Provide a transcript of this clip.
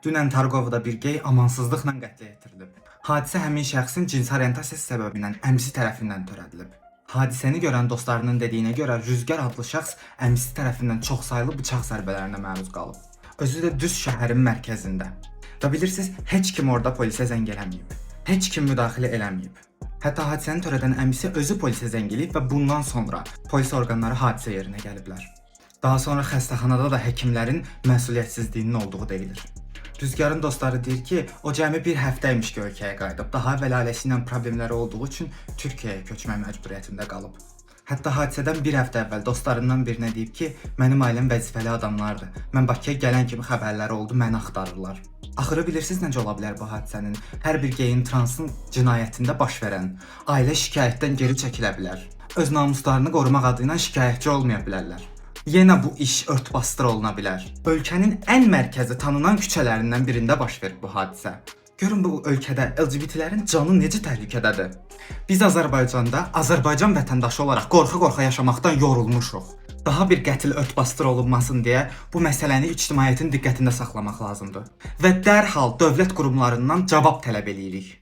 Dünən Targovda bir gey amansızlıqla qətlə yetirilib. Hadisə həmin şəxsin cinsi orientasiyası səbəbindən əmisi tərəfindən törədilib. Hadisəni görən dostlarının dediyinə görə Rüzgar adlı şəxs əmisi tərəfindən çoxsaylı bıçaq zərbələrinə məruz qalıb. Özü də düz şəhərin mərkəzində. Və bilirsiniz, heç kim orada polisə zəng eləməyib. Heç kim müdaxilə eləməyib. Hətta hadisəni törədən əmisi özü polisə zəng eləyib və bundan sonra polis orqanları hadisə yerinə gəliblər. Daha sonra xəstəxanada da həkimlərin məsuliyyətsizliyinin olduğu deyilir. Rüzgarın dostları deyir ki, o cəmi bir həftəymiş ki, ölkəyə qayıdıb. Daha əvvəl ailəsi ilə problemləri olduğu üçün Türkiyəyə köçmək məcburiyyətində qalıb. Hətta hadisədən bir həftə əvvəl dostlarından birinə deyib ki, mənim ailəm vəzifəli adamlardır. Mən Bakıya gələn kimi xəbərləri oldu, məni axtarırlar. Axırı bilirsiniz necə ola bilər bu hadisənin? Hər bir geyin transın cinayətində baş verən ailə şikayətdən geri çəkilə bilər. Öz namuslarını qorumaq adı ilə şikayətçi olmaya bilərlər. Yenə bu iş örtbasdır oluna bilər. Ölkənin ən mərkəzi tanınan küçələrindən birində baş verib bu hadisə. Görün bu ölkədə LGBT-lərin canı necə təhlükədədir. Biz Azərbaycanda Azərbaycan vətəndaşı olaraq qorxa-qorxa yaşamaqdan yorulmuşuq. Daha bir qətl örtbasdır olunmasın deyə bu məsələni ictimaiyyətin diqqətində saxlamaq lazımdır və dərhal dövlət qurumlarından cavab tələb eləyirik.